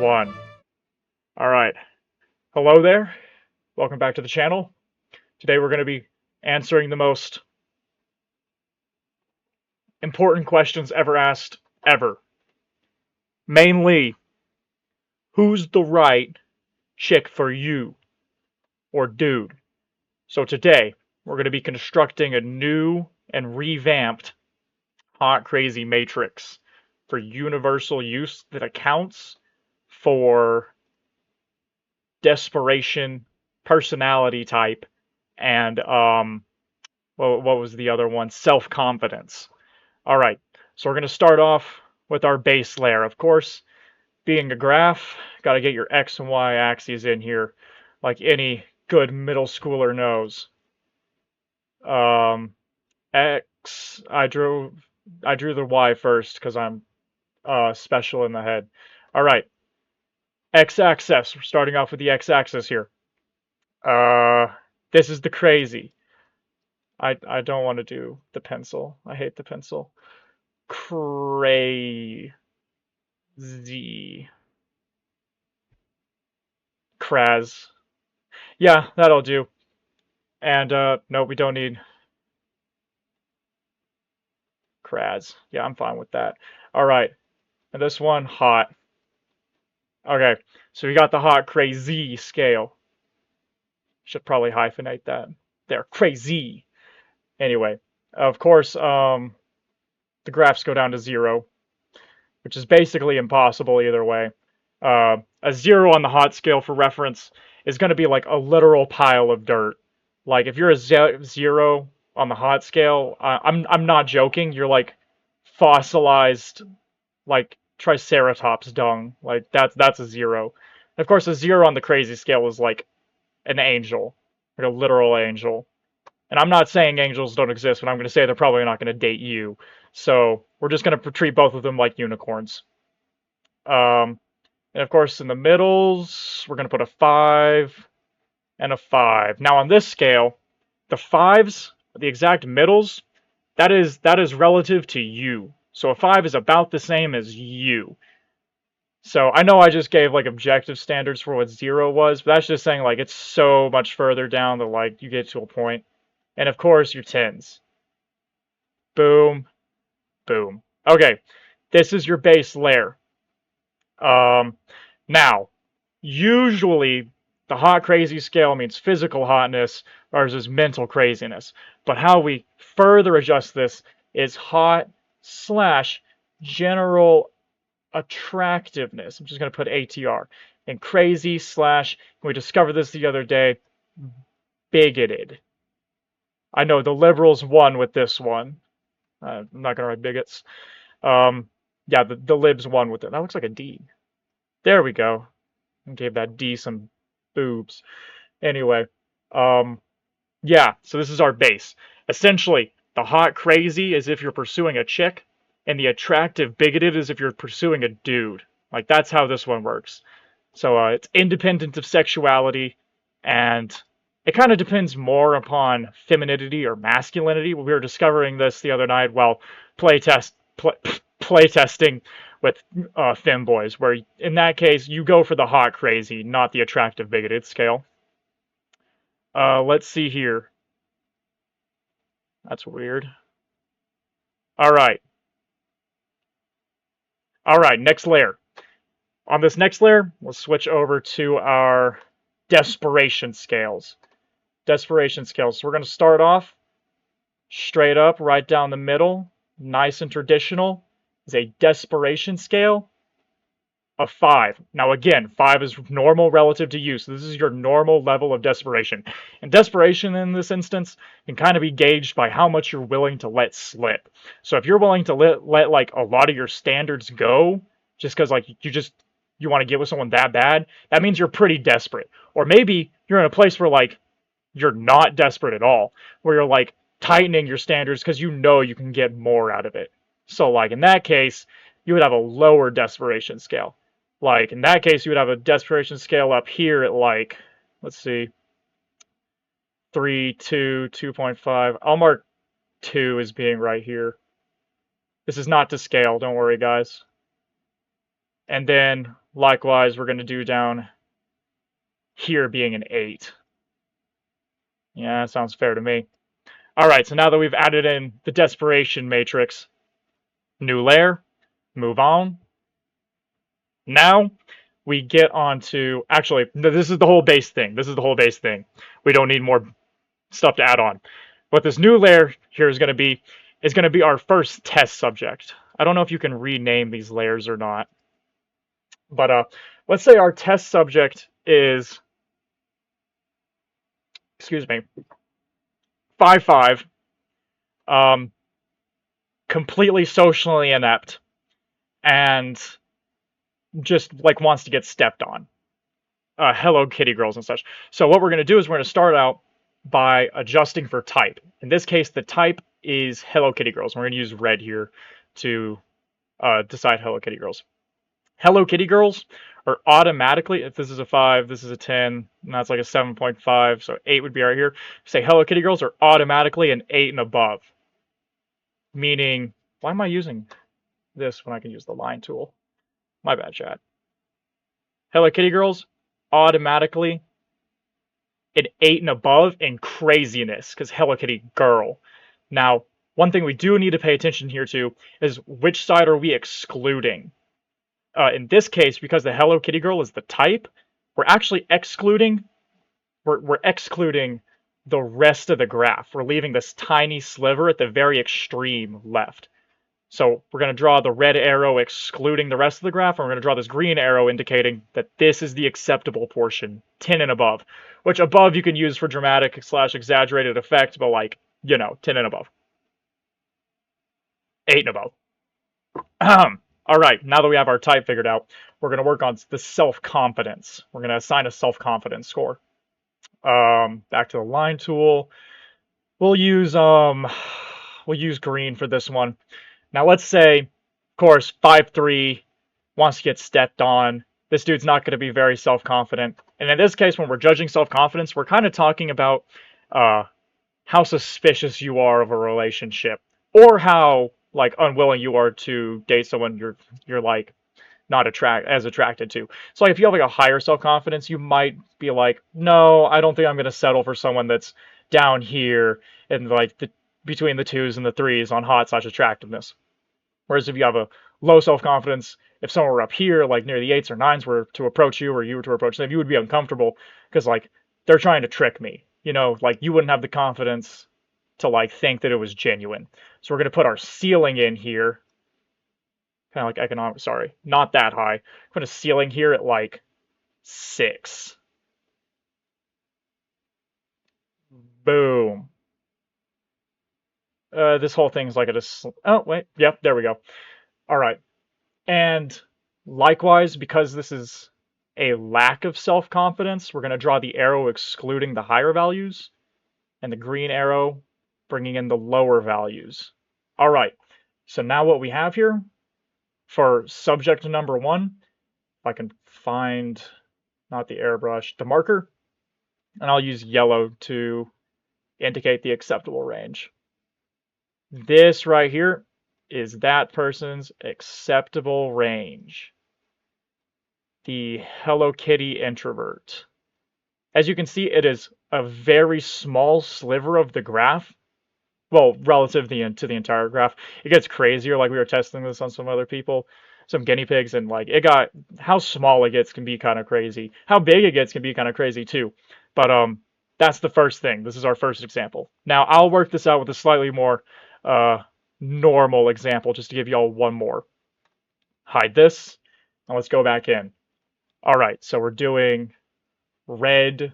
1. Alright, hello there, welcome back to the channel. Today we're going to be answering the most important questions ever asked, ever. Mainly, who's the right chick for you, or dude? So today, we're going to be constructing a new and revamped hot crazy matrix for universal use that accounts for desperation, personality type, and what was the other one? Self-confidence. All right, so we're going to start off with our base layer. Of course, being a graph, got to get your x and y axes in here, like any good middle schooler knows. X, I drew the y first because I'm special in the head. All right, x-axis. We're starting off with the x-axis here. This is the crazy. I don't want to do the pencil. I hate the pencil. Crazy. Kraz. Yeah, that'll do. And, no, we don't need Kraz. Yeah, I'm fine with that. Alright. And this one, hot. Okay, so we got the hot crazy scale. Should probably hyphenate that. There, crazy. Anyway, of course, the graphs go down to 0, which is basically impossible either way. A 0 on the hot scale, for reference, is going to be like a literal pile of dirt. Like, if you're a 0 on the hot scale, I'm not joking, you're like fossilized, like Triceratops dung. Like, that's a 0. And of course, a 0 on the crazy scale is like an angel, like a literal angel. And I'm not saying angels don't exist, but I'm going to say they're probably not going to date you. So we're just going to treat both of them like unicorns. And of course, in the middles, we're going to put a 5 and a 5. Now on this scale, the 5s, the exact middles, that is relative to you. So a 5 is about the same as you. So I know I just gave like objective standards for what 0 was, but that's just saying like it's so much further down that like you get to a point. And of course your 10s. Boom, boom. Okay, this is your base layer. Now, usually the hot crazy scale means physical hotness versus mental craziness. But how we further adjust this is hot slash general attractiveness. I'm just going to put ATR. And crazy slash, we discovered this the other day, bigoted. I know the liberals won with this one. I'm not going to write bigots. Yeah, the libs won with it. That looks like a D. There we go. Gave that D some boobs. Anyway, yeah, so this is our base. Essentially, the hot crazy is if you're pursuing a chick, and the attractive bigoted is if you're pursuing a dude. Like, that's how this one works. So, it's independent of sexuality, and it kind of depends more upon femininity or masculinity. We were discovering this the other night while playtesting with femboys, where in that case you go for the hot crazy, not the attractive bigoted scale. Let's see here. That's weird. Alright, next layer. On this next layer, we'll switch over to our desperation scales. Desperation scales. So we're going to start off straight up, right down the middle, nice and traditional, is a desperation scale of 5. Now again, 5 is normal relative to you, so this is your normal level of desperation. And desperation in this instance can kind of be gauged by how much you're willing to let slip. So if you're willing to let like a lot of your standards go, just because like you want to get with someone that bad, that means you're pretty desperate. Or maybe you're in a place where like you're not desperate at all, where you're like tightening your standards because you know you can get more out of it. So like in that case, you would have a lower desperation scale. Like in that case, you would have a desperation scale up here at like, let's see, 3, 2, 2.5. I'll mark 2 as being right here. This is not to scale, don't worry guys. And then Likewise, we're going to do down here being an 8. Yeah, that sounds fair to me. All right, so now that we've added in the desperation matrix, new layer, move on. Now we get on to, actually, this is the whole base thing. This is the whole base thing. We don't need more stuff to add on. What this new layer here is going to be our first test subject. I don't know if you can rename these layers or not, but let's say our test subject is, excuse me, 5'5", um, completely socially inept, and just like wants to get stepped on. Hello Kitty girls and such. So what we're going to do is we're going to start out by adjusting for type. In this case, the type is Hello Kitty girls. We're going to use red here to decide Hello Kitty girls. Hello Kitty girls are automatically, if this is a 5, this is a 10, and that's like a 7.5, so 8 would be right here. Say Hello Kitty girls are automatically an 8 and above. Meaning, why am I using this when I can use the line tool? My bad, chat. Hello Kitty girls, automatically an 8 and above in craziness, because Hello Kitty girl. Now, one thing we do need to pay attention here to is which side are we excluding? In this case, because the Hello Kitty girl is the type, we're actually excluding, we're excluding the rest of the graph. We're leaving this tiny sliver at the very extreme left. So we're going to draw the red arrow excluding the rest of the graph, and we're going to draw this green arrow indicating that this is the acceptable portion, 10 and above, which above you can use for dramatic / exaggerated effect, but like, 10 and above. 8 and above. All right, now that we have our type figured out, we're going to work on the self-confidence. We're going to assign a self-confidence score. Back to the line tool. We'll use green for this one. Now let's say, of course, 5'3", wants to get stepped on. This dude's not going to be very self-confident. And in this case, when we're judging self-confidence, we're kind of talking about how suspicious you are of a relationship, or how like unwilling you are to date someone you're like not as attracted to. So like, if you have like a higher self-confidence, you might be like, no, I don't think I'm going to settle for someone that's down here and like between the 2s and the 3s on hot / attractiveness. Whereas if you have a low self-confidence, if someone were up here, like near the 8s or 9s were to approach you, or you were to approach them, you would be uncomfortable because like they're trying to trick me. Like you wouldn't have the confidence to like think that it was genuine. So we're going to put our ceiling in here. Kind of like economic, sorry, not that high. Put a ceiling here at like 6. Boom. This whole thing's like oh, wait, yep, there we go. All right. And likewise, because this is a lack of self-confidence, we're going to draw the arrow excluding the higher values and the green arrow bringing in the lower values. All right. So now what we have here for subject number 1, if I can find, not the airbrush, the marker, and I'll use yellow to indicate the acceptable range. This right here is that person's acceptable range. The Hello Kitty introvert. As you can see, it is a very small sliver of the graph. Well, relative to the entire graph. It gets crazier, like we were testing this on some other people, some guinea pigs, and like how small it gets can be kind of crazy. How big it gets can be kind of crazy too. But that's the first thing. This is our first example. Now I'll work this out with a slightly more normal example just to give y'all one more. Hide this, and let's go back in. All right, so we're doing red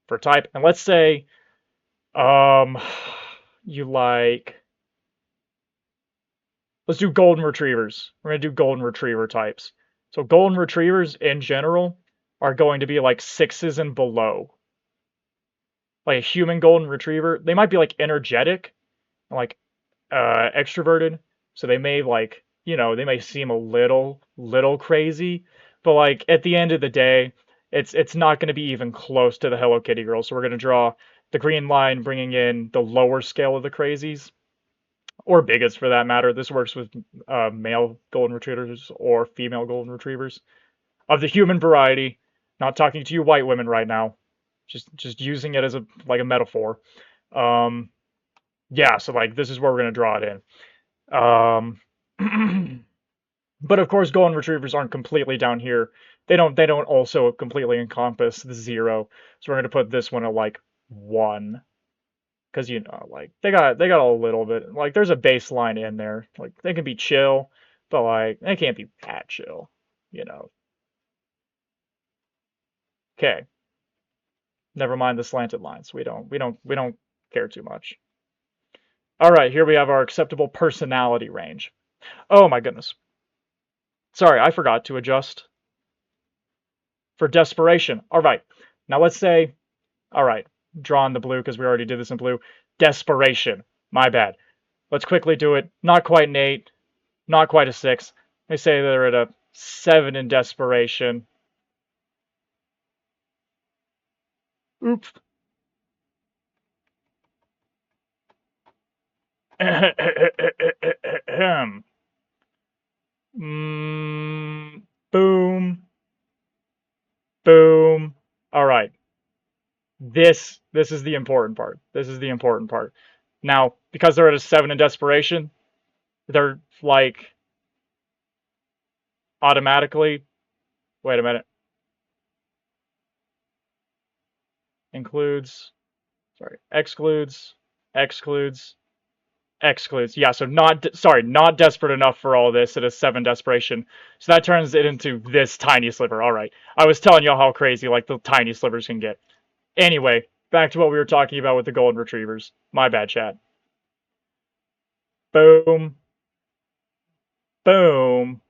for type, and let's say you like, let's do golden retrievers. We're going to do golden retriever types. So golden retrievers in general are going to be like 6s and below. Like a human golden retriever, they might be like energetic, like extroverted, so they may like, they may seem a little crazy, but like at the end of the day, it's not going to be even close to the Hello Kitty girl. So we're going to draw the green line bringing in the lower scale of the crazies, or bigots for that matter. This works with male golden retrievers or female golden retrievers. of the human variety. Not talking to you white women right now. Just using it as a like a metaphor. Um, yeah, so like this is where we're gonna draw it in. But of course, golden retrievers aren't completely down here. They don't also completely encompass the 0. So we're gonna put this one at like 1. Because like they got a little bit like there's a baseline in there. Like they can be chill, but like they can't be that chill, you know. Okay, never mind the slanted lines. We don't care too much. All right, here we have our acceptable personality range. Oh my goodness. Sorry, I forgot to adjust for desperation. All right. Now let's say, all right, draw in the blue because we already did this in blue. Desperation. My bad. Let's quickly do it. Not quite an 8, not quite a 6. They say they're at a 7 in desperation. Oops. Boom. Boom. All right. This is the important part. This is the important part. Now, because they're at a 7 in desperation, they're like automatically, wait a minute, includes, sorry, excludes, excludes, excludes. Yeah, so not desperate enough for all this at a 7 desperation. So that turns it into this tiny sliver. All right. I was telling y'all how crazy like the tiny slivers can get. Anyway, back to what we were talking about with the golden retrievers. My bad, chat. Boom, boom,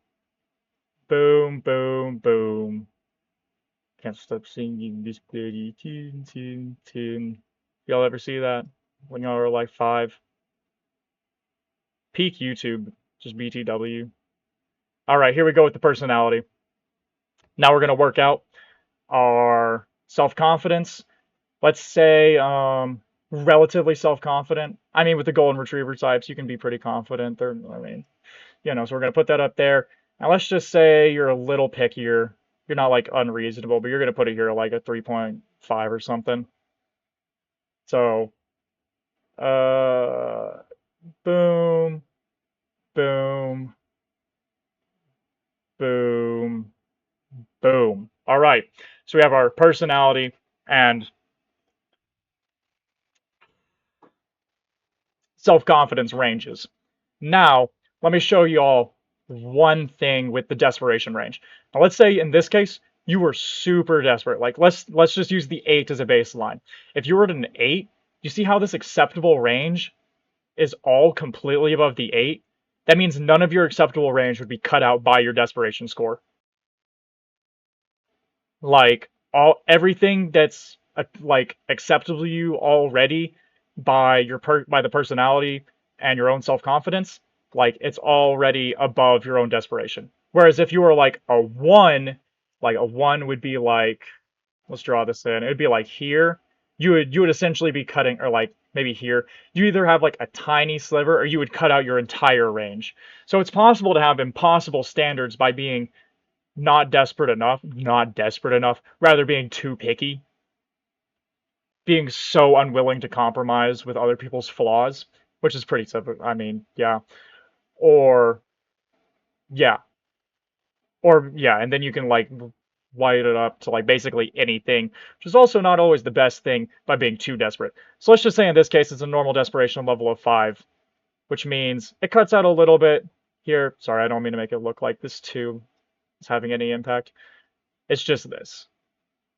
boom, boom, boom. Can't stop singing this pretty tune, tune, tune. Y'all ever see that when y'all were like 5? Peak YouTube, just BTW. All right, here we go with the personality. Now we're gonna work out our self-confidence. Let's say relatively self-confident. I mean, with the golden retriever types, you can be pretty confident. I mean, so we're gonna put that up there. Now let's just say you're a little pickier. You're not like unreasonable, but you're gonna put it here like a 3.5 or something. So, boom, boom, boom, boom. All right. So we have our personality and self-confidence ranges. Now, let me show you all one thing with the desperation range. Now, let's say in this case, you were super desperate. Like let's just use the 8 as a baseline. If you were at an 8, you see how this acceptable range is all completely above the 8? That means none of your acceptable range would be cut out by your desperation score. Like everything that's like acceptable to you already by by the personality and your own self-confidence, like it's already above your own desperation. Whereas if you were like a 1 would be like, let's draw this in. It would be like here. You would essentially be cutting, or like maybe here. You either have like a tiny sliver or you would cut out your entire range. So it's possible to have impossible standards by being not desperate enough, rather being too picky, being so unwilling to compromise with other people's flaws, which is pretty simple. I mean, yeah. Or, yeah. Or, yeah, and then you can, like, light it up to, like, basically anything, which is also not always the best thing by being too desperate. So let's just say in this case it's a normal desperation level of 5, which means it cuts out a little bit here. Sorry, I don't mean to make it look like this 2 is having any impact. It's just this,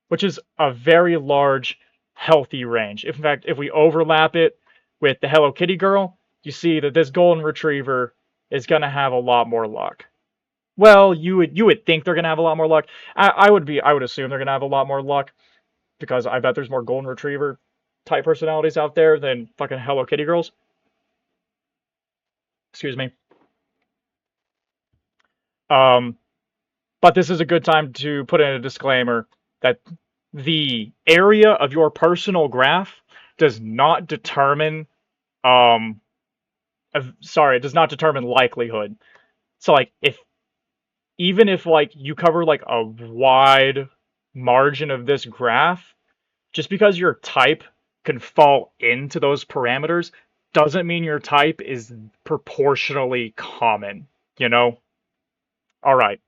which is a very large, healthy range. In fact, if we overlap it with the Hello Kitty girl, you see that this golden retriever is going to have a lot more luck. Well, you would think they're going to have a lot more luck. I would assume they're going to have a lot more luck because I bet there's more golden retriever type personalities out there than fucking Hello Kitty girls. Excuse me. Um, but this is a good time to put in a disclaimer that the area of your personal graph does not determine sorry, it does not determine likelihood. So like even if like you cover like a wide margin of this graph, just because your type can fall into those parameters doesn't mean your type is proportionally common, you know? All right.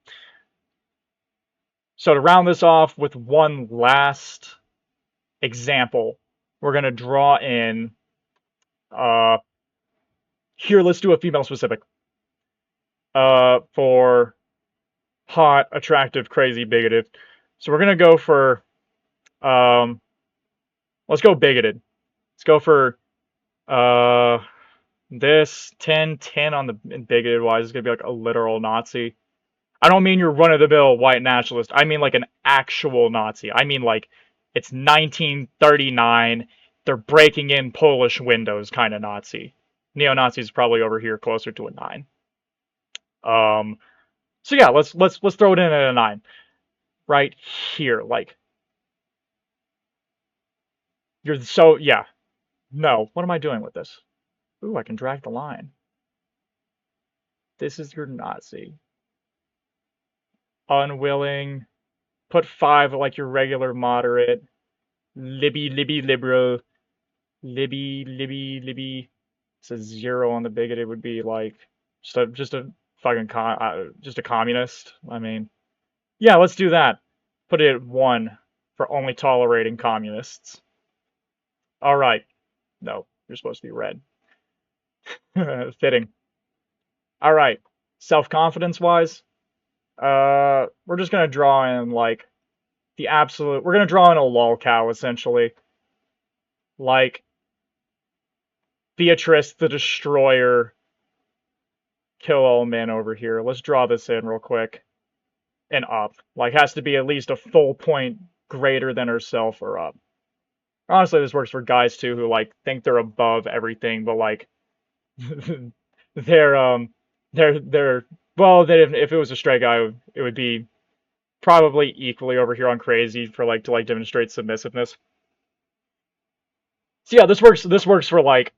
So to round this off with one last example, we're going to draw in, uh, here, let's do a female specific, for hot, attractive, crazy, bigoted. So we're going to go for, um, let's go bigoted. Let's go for, uh, this 10 on the bigoted wise is going to be like a literal Nazi. I don't mean your run-of-the-mill white nationalist. I mean like an actual Nazi. I mean like it's 1939. They're breaking in Polish windows kind of Nazi. Neo-Nazi is probably over here closer to a 9. Um, so yeah, let's throw it in at a 9 right here. Like you're so yeah. No, what am I doing with this? Ooh, I can drag the line. This is your Nazi. Unwilling. Put 5 like your regular moderate. Libby liberal. Libby. It's a 0 on the bigot. It would be like just a fucking just a communist. I mean, yeah, let's do that. Put it at 1 for only tolerating communists. All right. No, you're supposed to be red. Fitting. All right. Self-confidence wise, we're just gonna draw in like the absolute. We're gonna draw in a lol cow essentially, like Beatrice the Destroyer, kill all men over here. Let's draw this in real quick. And up. Like, has to be at least a full point greater than herself or up. Honestly, this works for guys too who, like, think they're above everything, but, like, they're, well, that if it was a straight guy, it would be probably equally over here on crazy for, like, to, like, demonstrate submissiveness. So yeah, this works for, like,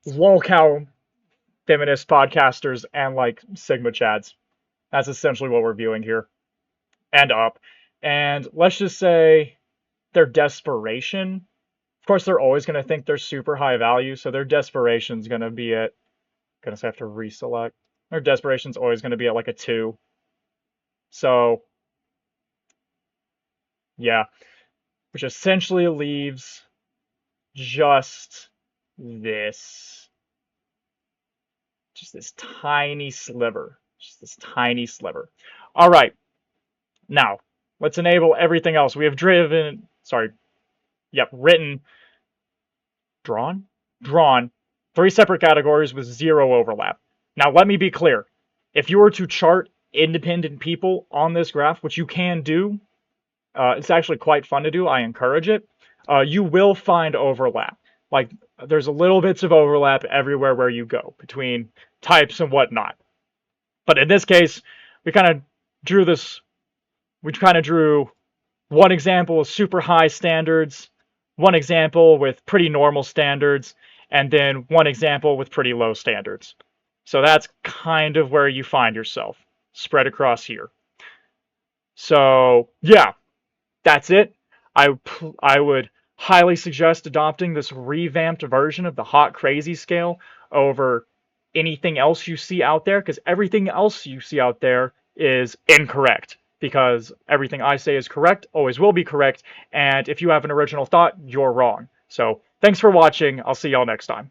lolcow feminist podcasters and, like, Sigma chads. That's essentially what we're viewing here. And up. And let's just say their desperation. Of course, they're always going to think they're super high value, so their desperation's going to be at, gonna have to reselect. Their desperation's always going to be at like a 2. So, yeah, which essentially leaves just this, just this tiny sliver, just this tiny sliver. All right, now let's enable everything else. We have written, drawn 3 separate categories with 0 overlap. Now, let me be clear. If you were to chart independent people on this graph, which you can do, it's actually quite fun to do. I encourage it. You will find overlap. Like, there's a little bits of overlap everywhere where you go between types and whatnot. But in this case, we kind of drew this. We kind of drew one example with super high standards, one example with pretty normal standards, and then one example with pretty low standards. So that's kind of where you find yourself, spread across here. So yeah, that's it. I would highly suggest adopting this revamped version of the hot crazy scale over anything else you see out there, because everything else you see out there is incorrect. Because everything I say is correct, always will be correct, and if you have an original thought, you're wrong. So, thanks for watching. I'll see y'all next time.